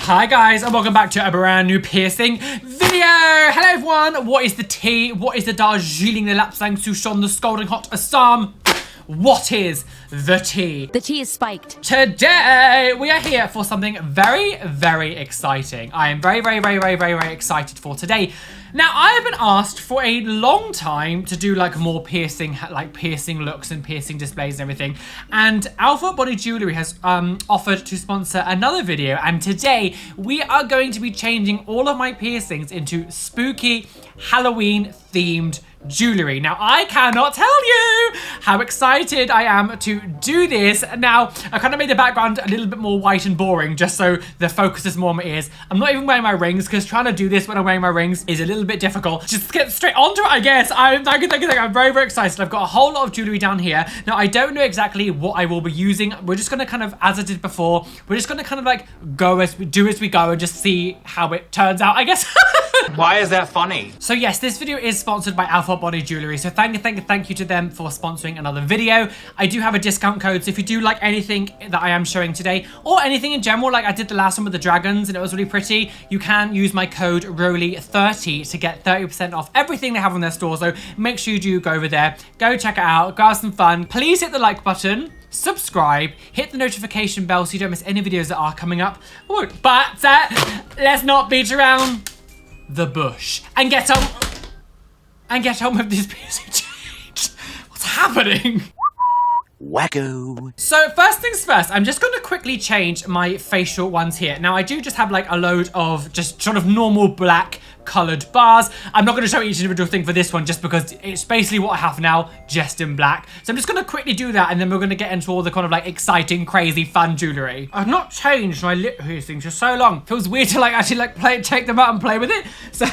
Hi guys, and welcome back to a brand new piercing video. Hello everyone, what is the tea? What is the Darjeeling, the Lapsang Souchon, the Scalding Hot Assam? What is the tea? The tea is spiked. Today, we are here for something very, very exciting. I am very excited for today. Now, I have been asked for a long time to do like more piercing looks and piercing displays and everything. And Oufer Body Jewelry has offered to sponsor another video. And today, we are going to be changing all of my piercings into spooky Halloween themed jewelry. Now, I cannot tell you how excited I am to do this. Now, I kind of made the background a little bit more white and boring just so the focus is more on my ears. I'm not even wearing my rings because trying to do this when I'm wearing my rings is a little bit difficult. Just get straight onto it, I guess. I'm very excited. I've got a whole lot of jewelry down here. Now, I don't know exactly what I will be using. We're just going to kind of, as I did before, we're just going to kind of like go as we go and just see how it turns out, I guess. Why is that funny? So yes, this video is sponsored by Oufer Body Jewelry. So thank you to them for sponsoring another video. I do have a discount code, so if you do like anything that I am showing today, or anything in general, like I did the last one with the dragons and it was really pretty, you can use my code Roly30 to get 30% off everything they have on their store. So make sure you do go over there, go check it out, go have some fun. Please hit the like button, subscribe, hit the notification bell so you don't miss any videos that are coming up. But let's not beat around the bush and get on with this piercing change. What's happening? Wacko. So first things first, I'm just going to quickly change my facial ones here. Now I do just have like a load of just sort of normal black colored bars. I'm not going to show each individual thing for this one just because it's basically what I have now, just in black. So I'm just going to quickly do that and then we're going to get into all the kind of like exciting, crazy, fun jewelry. I've not changed my lip piercings for so long. Feels weird to like actually like take them out and play with it. So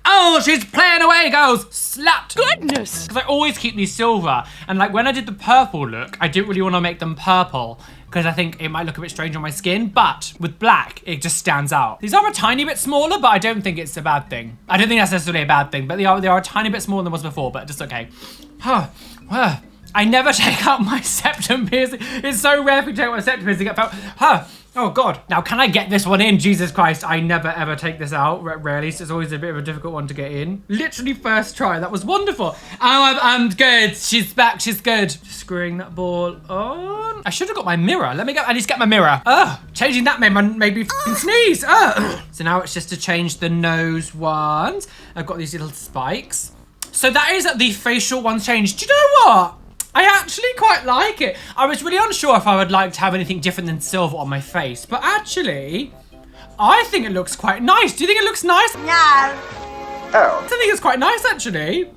oh, she's playing away, girls. Slapped. Goodness. Because I always keep these silver. And like when I did the purple look, I didn't really want to make them purple because I think it might look a bit strange on my skin. But with black, it just stands out. These are a tiny bit smaller, but I don't think it's a bad thing. I don't think that's necessarily a bad thing, but they are a tiny bit smaller than was before, but just okay. I never take out my septum piercing. It's so rare if you take out my septum piercing. Oh God. Now, can I get this one in? Jesus Christ, I never ever take this out, rarely. So it's always a bit of a difficult one to get in. Literally first try, that was wonderful. Oh, I'm good. She's back, she's good. Just screwing that ball on. I should have got my mirror. Let me go, I need to get my mirror. Changing that made me f***ing sneeze. So now it's just to change the nose ones. I've got these little spikes. So that is the facial ones changed. Do you know what? I actually quite like it. I was really unsure if I would like to have anything different than silver on my face, but actually, I think it looks quite nice. Do you think it looks nice? No. Oh. I think it's quite nice, actually.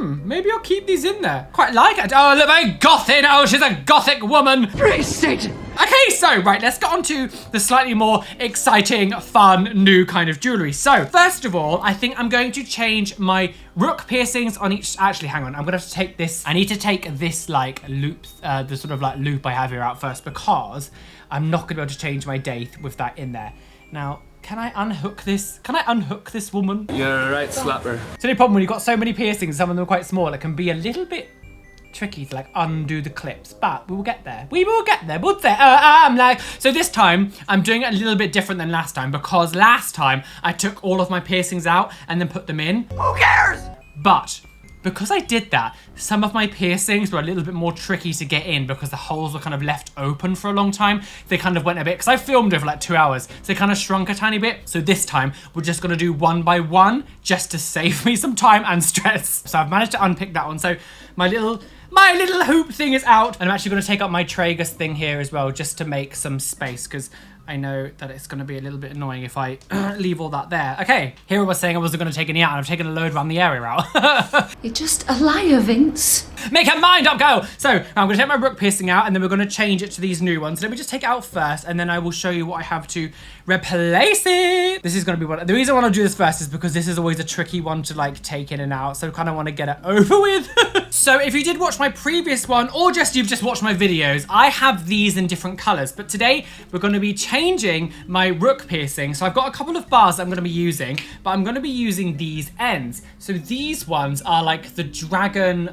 Maybe I'll keep these in there. Quite like it. Oh, look, very gothic. Oh, she's a gothic woman. Praise Satan. Okay, so, right, let's get on to the slightly more exciting, fun, new kind of jewelry. So, first of all, I think I'm going to change my rook piercings on each. Actually, hang on. I'm going to have to take this. I need to take this, like, loop, the sort of, like, loop I have here out first because I'm not going to be able to change my date with that in there. Now, can I unhook this? Can I unhook this woman? You're right, slapper. It's the only problem when you've got so many piercings, some of them are quite small, it can be a little bit tricky to like undo the clips, but we will get there. We will get there. We'll say, so this time I'm doing it a little bit different than last time because last time I took all of my piercings out and then put them in. Who cares? But because I did that, some of my piercings were a little bit more tricky to get in because the holes were kind of left open for a long time. They kind of went a bit, because I filmed it for like 2 hours, so they kind of shrunk a tiny bit. So this time, we're just gonna do one by one, just to save me some time and stress. So I've managed to unpick that one. So my little hoop thing is out. And I'm actually gonna take out my tragus thing here as well, just to make some space, because I know that it's going to be a little bit annoying if I leave all that there. Okay, here I was saying I wasn't going to take any out, and I've taken a load around the area out. You're just a liar, Vince. Make her mind up, girl! So, I'm going to take my rook piercing out, and then we're going to change it to these new ones. So let me just take it out first, and then I will show you what I have to replace it. This is going to be one. The reason I want to do this first is because this is always a tricky one to, like, take in and out, so I kind of want to get it over with. So, if you did watch my previous one, or you've just watched my videos, I have these in different colors. But today, we're going to be changing my rook piercing. So I've got a couple of bars that I'm going to be using, but I'm going to be using these ends. So these ones are like the dragon,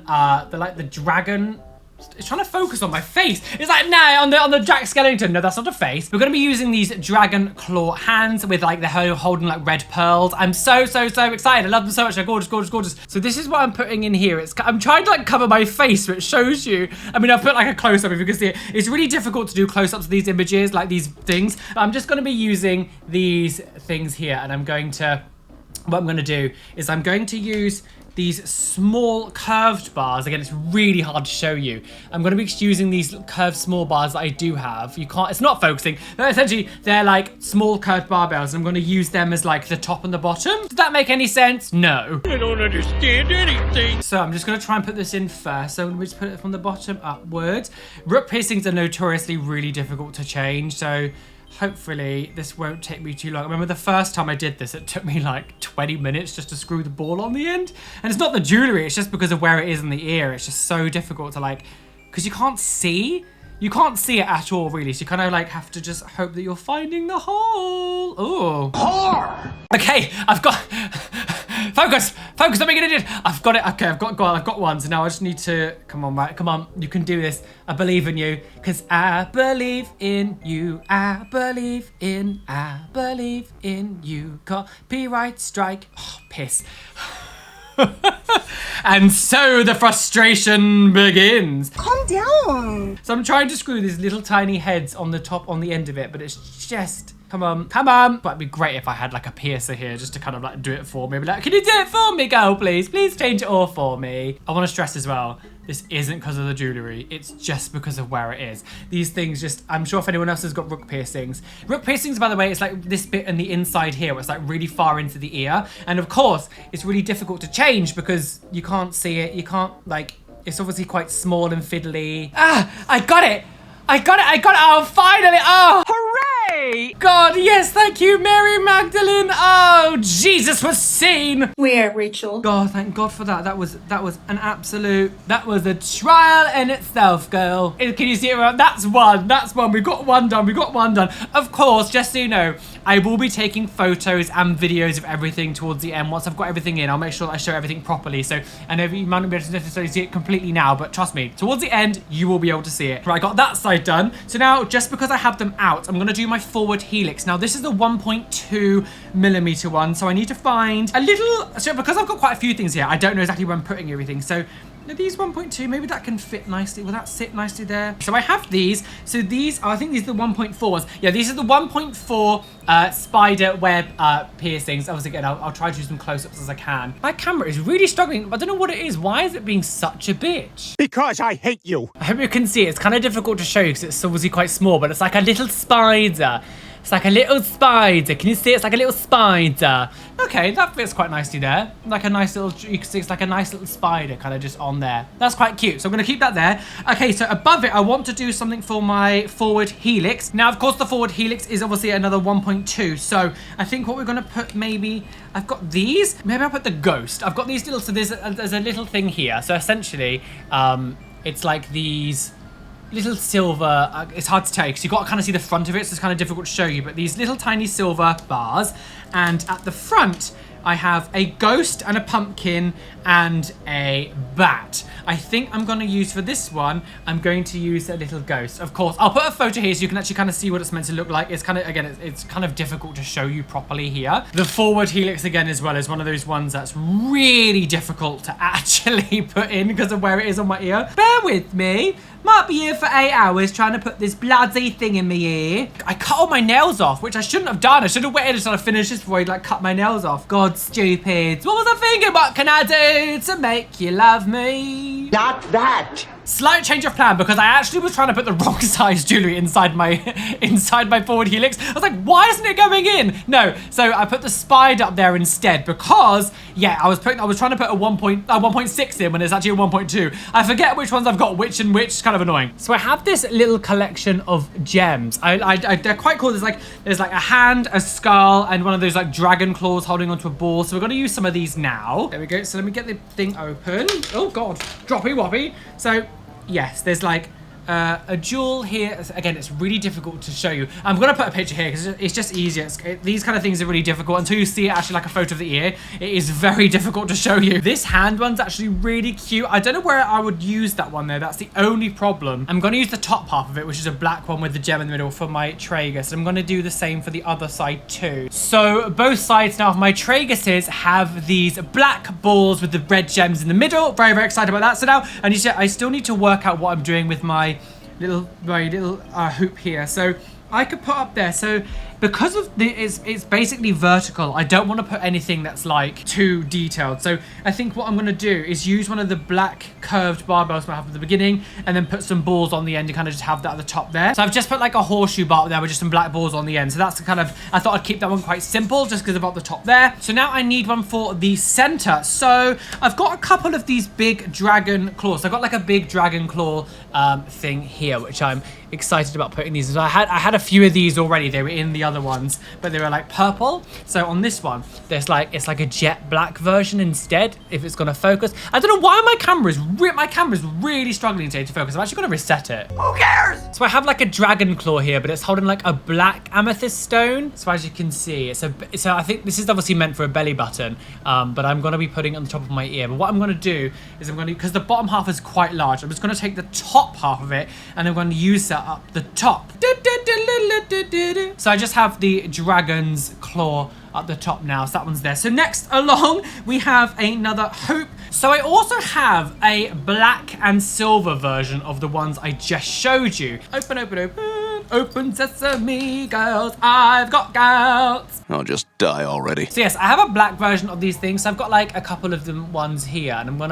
It's trying to focus on my face. It's like, nah, on the Jack Skellington. No, that's not a face. We're gonna be using these dragon claw hands with like the holding like red pearls. I'm so excited. I love them so much. They're gorgeous. So this is what I'm putting in here. I'm trying to like cover my face so it shows you. I mean, I've put like a close-up if you can see it. It's really difficult to do close-ups of these images, like these things. But I'm just gonna be using these things here, and what I'm gonna do is I'm going to use these small curved bars. Again, it's really hard to show you. I'm going to be using these curved small bars that I do have. It's not focusing. Essentially, they're like small curved barbells, and I'm going to use them as like the top and the bottom. Does that make any sense? No. I don't understand anything. So I'm just going to try and put this in first. So I'm going to just put it from the bottom upwards. Rook piercings are notoriously really difficult to change, so hopefully this won't take me too long. I remember the first time I did this, it took me like 20 minutes just to screw the ball on the end. And it's not the jewelry, it's just because of where it is in the ear. It's just so difficult to like, because you can't see it at all really. So you kind of like have to just hope that you're finding the hole. Oh. Whore! Okay, I've got, focus, let me get it in. I've got it, okay, I've got one. So now I just need to, come on, right, come on, you can do this. I believe in you, because I believe in you. I believe in you. Copyright strike. Oh, piss. And so the frustration begins. Calm down. So I'm trying to screw these little tiny heads on the end of it, but it's just, come on. But it'd be great if I had like a piercer here just to kind of like do it for me. Be like, can you do it for me, girl, please? Please change it all for me. I want to stress as well, this isn't because of the jewelry. It's just because of where it is. These things just, I'm sure if anyone else has got rook piercings. Rook piercings, by the way, it's like this bit in the inside here where it's like really far into the ear. And of course, it's really difficult to change because you can't see it. You can't like, it's obviously quite small and fiddly. Ah, I got it. Oh, finally. Oh, hooray. God, yes, thank you, Mary Magdalene. Oh, Jesus was seen. Where, Rachel? God, thank God for that. That was an absolute, that was a trial in itself, girl. Can you see it? That's one. We got one done. Of course, just so you know, I will be taking photos and videos of everything towards the end. Once I've got everything in, I'll make sure that I show everything properly. So I know you might not be able to necessarily see it completely now, but trust me, towards the end, you will be able to see it. Right, I got that side done. So now, just because I have them out, I'm gonna do my forward helix. Now, this is the 1.2 millimeter one, so I need to find a little, so because I've got quite a few things here, I don't know exactly where I'm putting everything. So are these 1.2, maybe that can fit nicely. Will that sit nicely there? So I have these. So these, I think these are the 1.4s. Yeah, these are the 1.4 spider web piercings. Obviously, again, I'll try to do some close-ups as I can. My camera is really struggling. I don't know what it is. Why is it being such a bitch? Because I hate you. I hope you can see it. It's kind of difficult to show you because it's obviously quite small, but it's like a little spider. It's like a little spider. Can you see? It's like a little spider. Okay, that fits quite nicely there. Like a nice little, you can see it's like a nice little spider kind of just on there. That's quite cute. So I'm going to keep that there. Okay, so above it, I want to do something for my forward helix. Now, of course, the forward helix is obviously another 1.2. So I think what we're going to put maybe, I've got these. Maybe I'll put the ghost. I've got these little, so there's a little thing here. So essentially, it's like these little silver, it's hard to tell because you've got to kind of see the front of it, so it's kind of difficult to show you, but these little tiny silver bars, and at the front I have a ghost and a pumpkin and a bat. I think I'm going to use, for this one, I'm going to use a little ghost. Of course, I'll put a photo here so you can actually kind of see what it's meant to look like. It's kind of, again, it's kind of difficult to show you properly here. The forward helix, again, as well, is one of those ones that's really difficult to actually put in because of where it is on my ear. Bear with me. Might be here for 8 hours trying to put this bloody thing in my ear. I cut all my nails off, which I shouldn't have done. I should have waited until I finished this before I'd like cut my nails off. God, stupid. What was I thinking? What can I do to make you love me? Not that. Slight change of plan because I actually was trying to put the wrong size jewelry inside my forward helix. I was like, why isn't it going in? No, so I put the spider up there instead because, yeah, I was trying to put a 1.6 in when it's actually a 1.2. I forget which ones I've got which and which. It's kind of annoying. So I have this little collection of gems. They're quite cool. There's like a hand, a skull, and one of those like dragon claws holding onto a ball. So we're going to use some of these now. There we go. So let me get the thing open. Oh God, droppy woppy. So yes, there's like a jewel here. Again, it's really difficult to show you. I'm gonna put a picture here because it's just easier. These kind of things are really difficult until you see it actually like a photo of the ear. It is very difficult to show you. This hand one's actually really cute. I don't know where I would use that one though. That's the only problem. I'm gonna use the top half of it, which is a black one with the gem in the middle for my Tragus. I'm gonna do the same for the other side too. So both sides now of my Traguses have these black balls with the red gems in the middle. Very, very excited about that. So now I still need to work out what I'm doing with my little hoop here. So I could put up there. So because of it's basically vertical, I don't want to put anything that's like too detailed. So I think what I'm going to do is use one of the black curved barbells I have at the beginning and then put some balls on the end and kind of just have that at the top there. So I've just put like a horseshoe bar there with just some black balls on the end. So that's the kind of, I thought I'd keep that one quite simple just because about the top there. So now I need one for the center. So I've got a couple of these big dragon claws. So I've got like a big dragon claw thing here, which I'm excited about putting these. So I had a few of these already. They were in the other ones, but they were like purple. So on this one, it's like a jet black version instead. If it's gonna focus, I don't know why my camera's really struggling today to focus. I'm actually gonna reset it. Who cares? So I have like a dragon claw here, but it's holding like a black amethyst stone. So as you can see, so I think this is obviously meant for a belly button, but I'm gonna be putting it on the top of my ear. But what I'm gonna do is because the bottom half is quite large, I'm just gonna take the top half of it and I'm gonna use that up the top. So I just have the dragon's claw at the top now, so that one's there. So next along we have another hoop. So I also have a black and silver version of the ones I just showed you. Open, open, open. Open sesame, girls, I've got gout. I'll just die already. So yes, I have a black version of these things. So I've got like a couple of them ones here, and what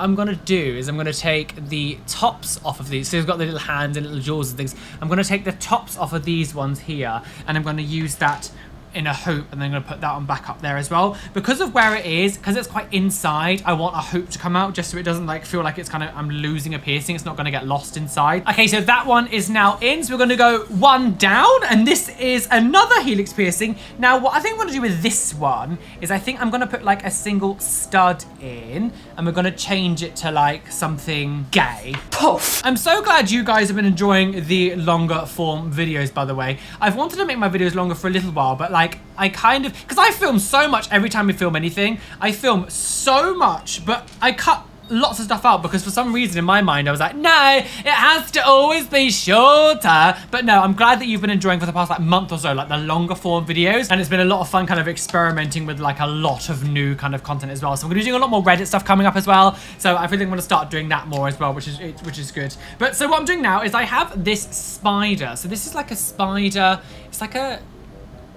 I'm gonna do is I'm gonna take the tops off of these. So you've got the little hands and little jaws and things. I'm gonna take the tops off of these ones here, and I'm gonna use that in a hoop, and then I'm gonna put that one back up there as well. Because of where it is, because it's quite inside, I want a hoop to come out just so it doesn't like feel like it's kind of, I'm losing a piercing. It's not gonna get lost inside. Okay, so that one is now in. So we're gonna go one down, and this is another helix piercing. Now, what I think I'm gonna do with this one is I think I'm gonna put like a single stud in, and we're gonna change it to like something gay. Poof! I'm so glad you guys have been enjoying the longer form videos, by the way. I've wanted to make my videos longer for a little while, but like, I kind of, because I film so much every time we film anything. I film so much, but I cut lots of stuff out because for some reason in my mind I was like, no, it has to always be shorter. But no, I'm glad that you've been enjoying for the past like month or so like the longer form videos, and it's been a lot of fun kind of experimenting with like a lot of new kind of content as well. So we're gonna be doing a lot more Reddit stuff coming up as well, so I feel like I'm gonna start doing that more as well, which is good. But so what I'm doing now is I have this spider. So this is like a spider. It's like a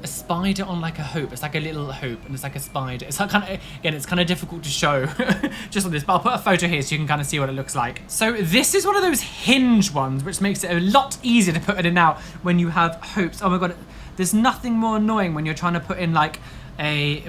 spider on like a hoop. It's like a little hoop and it's like a spider. It's like kind of, again, it's kind of difficult to show just on this, but I'll put a photo here so you can kind of see what it looks like. So this is one of those hinge ones, which makes it a lot easier to put it in out when you have hoops. Oh my God, there's nothing more annoying when you're trying to put in like a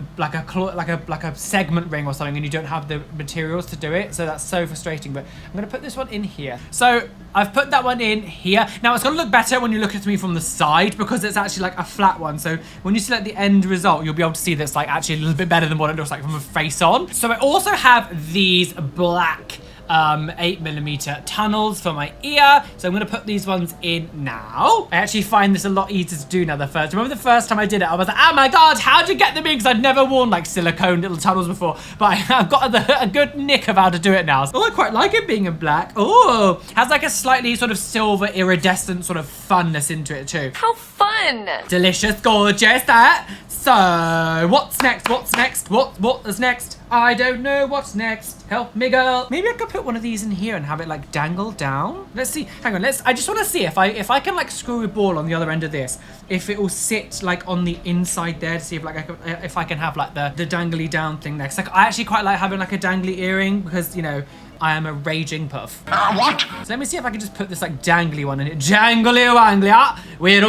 segment ring or something and you don't have the materials to do it. So that's so frustrating, but I'm gonna put this one in here. So I've put that one in here. Now it's gonna look better when you look at me from the side because it's actually like a flat one. So when you select the end result, you'll be able to see that's like actually a little bit better than what it looks like from a face on. So I also have these black 8mm tunnels for my ear, so I'm gonna put these ones in now. I actually find this a lot easier to do now than first. Remember the first time I did it, I was like, oh my God, how'd you get them in? Because I'd never worn like silicone little tunnels before, but I've got a good nick of how to do it now. Oh, I quite like it being in black. Oh, has like a slightly sort of silver iridescent sort of funness into it too. How fun! Delicious, gorgeous, that. So, what's next? What's next? What is next? I don't know what's next. Help me, girl. Maybe I could put one of these in here and have it like dangle down. Let's see. Hang on. I just want to see if I can like screw a ball on the other end of this, if it will sit like on the inside there to see if like if I can have like the dangly down thing there. 'Cause like I actually quite like having like a dangly earring because, you know, I am a raging puff. What? So let me see if I can just put this like dangly one in it. Jangly wangly, we're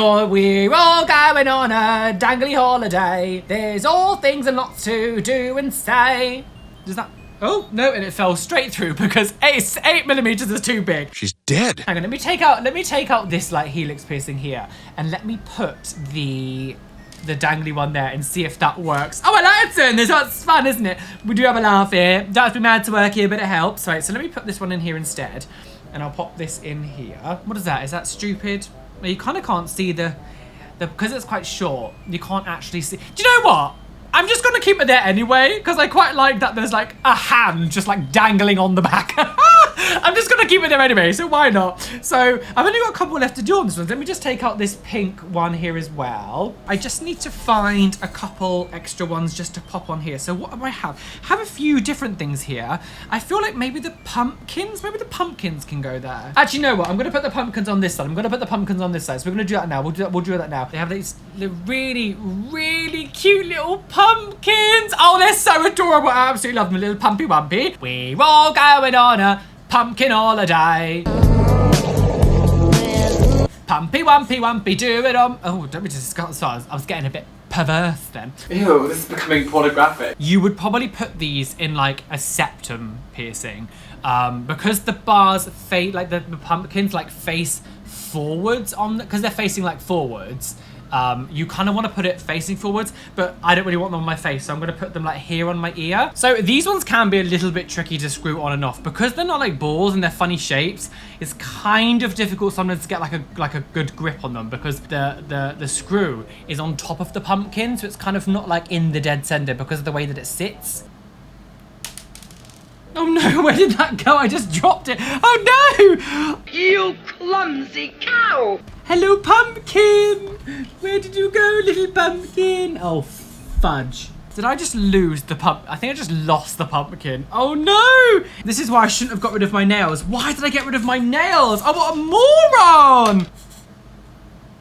all going on a dangly holiday. There's all things and lots to do and say. Does that? Oh no, and it fell straight through because 8mm is too big. She's dead. Hang on, let me take out this like helix piercing here, and let me put the dangly one there and see if that works. Oh, I like it. This one's fun, isn't it? We do have a laugh here. Don't have to be mad to work here, but it helps. Right, so let me put this one in here instead. And I'll pop this in here. What is that? Is that stupid? Well, you kind of can't see because it's quite short, you can't actually see. Do you know what? I'm just gonna keep it there anyway, because I quite like that there's like a hand just like dangling on the back. I'm just gonna keep it there anyway, so why not? So I've only got a couple left to do on this one. Let me just take out this pink one here as well. I just need to find a couple extra ones just to pop on here. So what do I have? I have a few different things here. I feel like maybe the pumpkins can go there. Actually, you know what? I'm gonna put the pumpkins on this side. I'm gonna put the pumpkins on this side. So we're gonna do that now. We'll do that now. They have these really, really cute little pumpkins. Oh, they're so adorable. I absolutely love them. Little pumpy wumpy. We're all going on a pumpkin holiday. Pumpy wumpy wumpy, do it on. Oh, don't be disgusted. I was getting a bit perverse then. Ew, this is becoming pornographic. You would probably put these in like a septum piercing, because the bars like the pumpkins like face forwards because they're facing like forwards. You kind of want to put it facing forwards, but I don't really want them on my face, so I'm going to put them like here on my ear. So these ones can be a little bit tricky to screw on and off because they're not like balls and they're funny shapes. It's kind of difficult sometimes to get like a good grip on them because the screw is on top of the pumpkin, so it's kind of not like in the dead center because of the way that it sits. Oh no, where did that go? I just dropped it. Oh no! You clumsy cow! Hello, pumpkin! Where did you go, little pumpkin? Oh, fudge. Did I just lose the I think I just lost the pumpkin. Oh no! This is why I shouldn't have got rid of my nails. Why did I get rid of my nails? Oh, what a moron!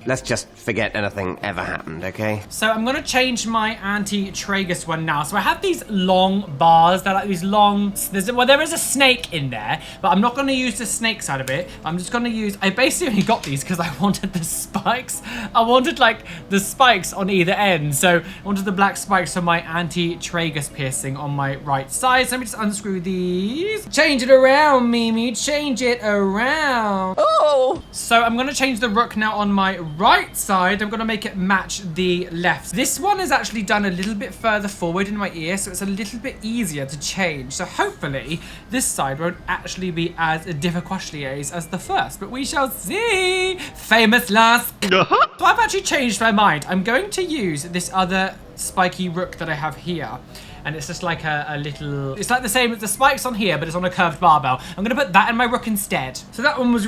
Let's just forget anything ever happened, okay? So I'm gonna change my anti-tragus one now. So I have these long bars. They're like these long, there is a snake in there, but I'm not gonna use the snake side of it. I'm just gonna use, I basically got these because I wanted the spikes. I wanted like the spikes on either end. So I wanted the black spikes for my anti-tragus piercing on my right side. So let me just unscrew these. Change it around, Mimi, change it around. Oh! So I'm gonna change the rook now on my right side. I'm gonna make it match the left. This one is actually done a little bit further forward in my ear, so it's a little bit easier to change. So hopefully this side won't actually be as difficult as the first, but we shall see. Famous last. So I've actually changed my mind. I'm going to use this other spiky rook that I have here. And it's just like a little, it's like the same as the spikes on here, but it's on a curved barbell. I'm gonna put that in my rook instead. So that one's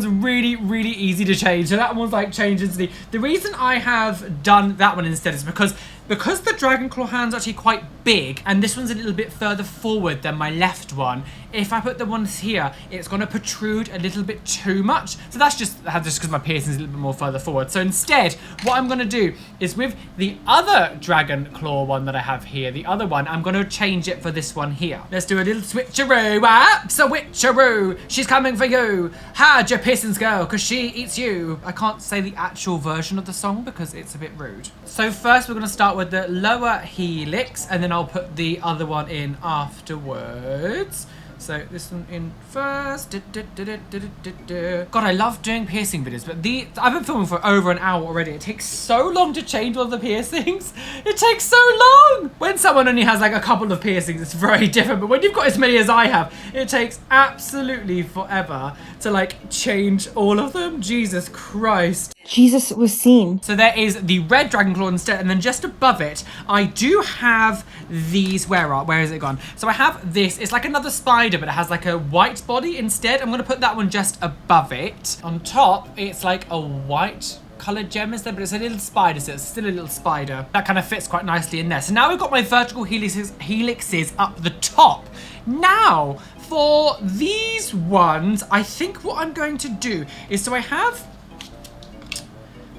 really, really easy to change. So that one's like changed instantly. The reason I have done that one instead is because the dragon claw hand's actually quite big, and this one's a little bit further forward than my left one. If I put the ones here, it's gonna protrude a little bit too much. So that's just because my piercing's a little bit more further forward. So instead, what I'm gonna do is with the other dragon claw one that I have here, the other one, I'm gonna change it for this one here. Let's do a little switcheroo. Switcheroo. She's coming for you. Hide your piercings, girl, because she eats you. I can't say the actual version of the song because it's a bit rude. So first, we're gonna start with the lower helix, and then I'll put the other one in afterwards. So this one in first. God, I love doing piercing videos, but I've been filming for over an hour already. It takes so long to change all the piercings. It takes so long. When someone only has like a couple of piercings, it's very different. But when you've got as many as I have, it takes absolutely forever to like change all of them. Jesus Christ. Jesus was seen. So there is the red dragon claw instead, and then just above it, I do have these. Where is it gone? So I have this. It's like another spider, but it has like a white body instead. I'm gonna put that one just above it. On top, it's like a white colored gem instead, but it's a little spider, so it's still a little spider. That kind of fits quite nicely in there. So now we've got my vertical helixes up the top. Now, for these ones, I think what I'm going to do is, so I have,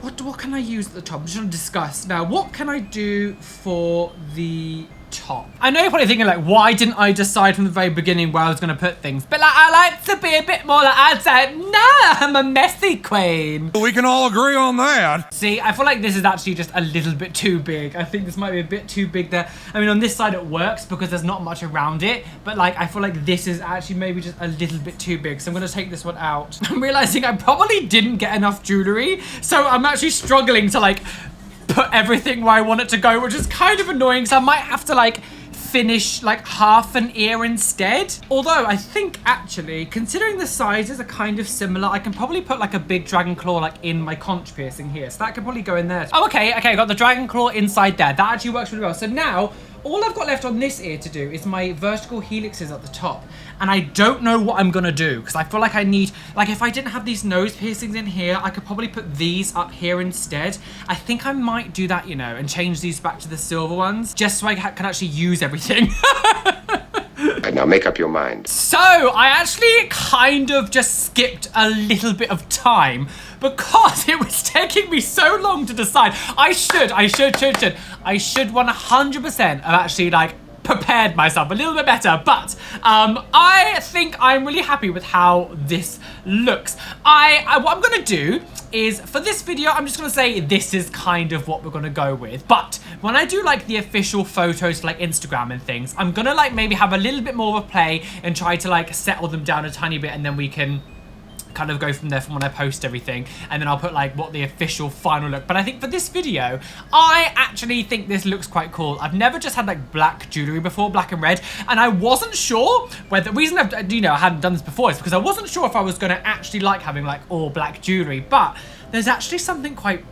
what can I use at the top? I'm just gonna discuss now. What can I do for the top? I know you're probably thinking like, why didn't I decide from the very beginning where I was gonna put things? But like, I like to be a bit more like, I'd say, nah, I'm a messy queen. We can all agree on that. See, I feel like this is actually just a little bit too big. I think this might be a bit too big there. I mean, on this side it works because there's not much around it, but like, I feel like this is actually maybe just a little bit too big. So I'm gonna take this one out. I'm realizing I probably didn't get enough jewelry, so I'm actually struggling to like put everything where I want it to go, which is kind of annoying. So I might have to like finish like half an ear instead. Although I think actually, considering the sizes are kind of similar, I can probably put like a big dragon claw like in my conch piercing here. So that could probably go in there. Oh, okay, I got the dragon claw inside there. That actually works really well. So now, all I've got left on this ear to do is my vertical helixes at the top. And I don't know what I'm gonna do, because I feel like I need, like if I didn't have these nose piercings in here, I could probably put these up here instead. I think I might do that, you know, and change these back to the silver ones, just so I can actually use everything. Right, now make up your mind. So, I actually kind of just skipped a little bit of time because it was taking me so long to decide. I should 100% have actually like prepared myself a little bit better, but I think I'm really happy with how this looks. What I'm gonna do is, for this video, I'm just gonna say this is kind of what we're gonna go with, but when I do like the official photos like Instagram and things, I'm gonna like maybe have a little bit more of a play and try to like settle them down a tiny bit, and then we can kind of go from there from when I post everything, and then I'll put like what the official final look. But I think for this video, I actually think this looks quite cool. I've never just had like black jewelry before, black and red, and I wasn't sure whether, the reason I hadn't done this before is because I wasn't sure if I was gonna actually like having like all black jewelry, but there's actually something quite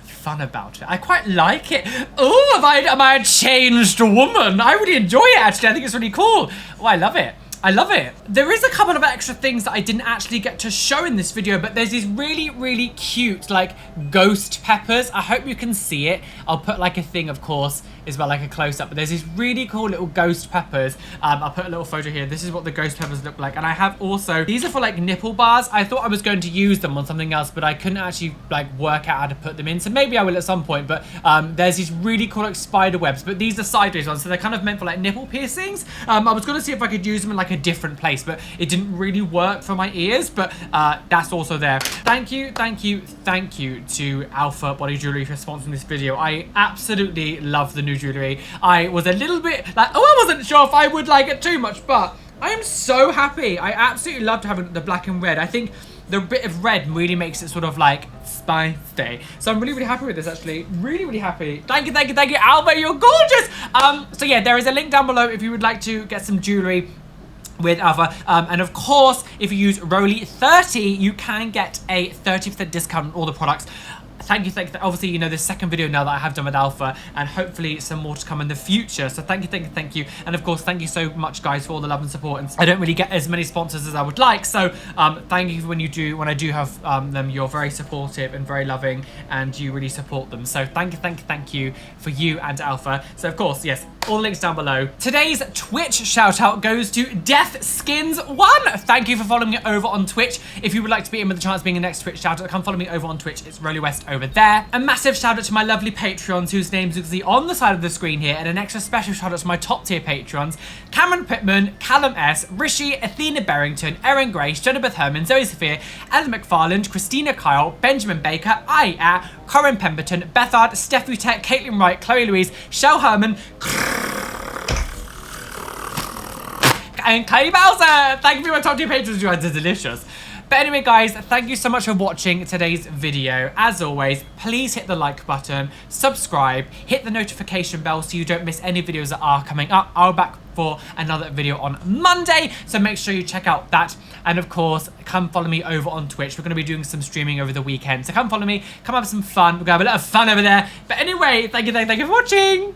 fun about it. I quite like it. Oh, am I a changed woman? I really enjoy it actually. I think it's really cool. Oh, I love it. I love it. There is a couple of extra things that I didn't actually get to show in this video, but there's these really, really cute, like, ghost peppers. I hope you can see it. I'll put, like, a thing, of course, as well, like a close-up, but there's these really cool little ghost peppers. I'll put a little photo here. This is what the ghost peppers look like, and I have also, these are for, like, nipple bars. I thought I was going to use them on something else, but I couldn't actually, like, work out how to put them in, so maybe I will at some point, but there's these really cool, like, spider webs, but these are sideways ones, so they're kind of meant for, like, nipple piercings. I was going to see if I could use them in, like, a different place, but it didn't really work for my ears, but that's also there. Thank you to Oufer Body Jewelry for sponsoring this video. I absolutely love the new jewelry. I was a little bit like, oh, I wasn't sure if I would like it too much, but I am so happy. I absolutely loved having the black and red. I think the bit of red really makes it sort of like spicy. So I'm really, really happy with this actually. Really, really happy. Thank you, Oufer, you're gorgeous. So yeah, there is a link down below if you would like to get some jewelry with Oufer, and of course if you use Roly 30 you can get a 30% discount on all the products. Thank you. Obviously, you know, the second video now that I have done with Oufer, and hopefully some more to come in the future. So thank you. And of course, thank you so much, guys, for all the love and support. And I don't really get as many sponsors as I would like. So thank you when I do have them. You're very supportive and very loving, and you really support them. So thank you for you and Oufer. So of course, yes, all the links down below. Today's Twitch shout out goes to Death Skins 1. Thank you for following me over on Twitch. If you would like to be in with the chance of being the next Twitch shout out, come follow me over on Twitch. It's Roly West over there. A massive shout out to my lovely Patreons whose names you can see on the side of the screen here, and an extra special shout out to my top tier Patrons: Cameron Pittman, Callum S, Rishi, Athena Barrington, Erin Grace, Jennifer Herman, Zoe Sophia, Ellen McFarland, Christina Kyle, Benjamin Baker, Corin Pemberton, Bethard, Steffi Tech, Caitlin Wright, Chloe Louise, Shell Herman, and Kylie Bowser. Thank you for my top tier Patrons, you guys are delicious. But anyway, guys, thank you so much for watching today's video. As always, please hit the like button, subscribe, hit the notification bell so you don't miss any videos that are coming up. I'll be back for another video on Monday, so make sure you check out that. And of course, come follow me over on Twitch. We're going to be doing some streaming over the weekend, so come follow me, come have some fun. We're going to have a lot of fun over there. But anyway, thank you for watching.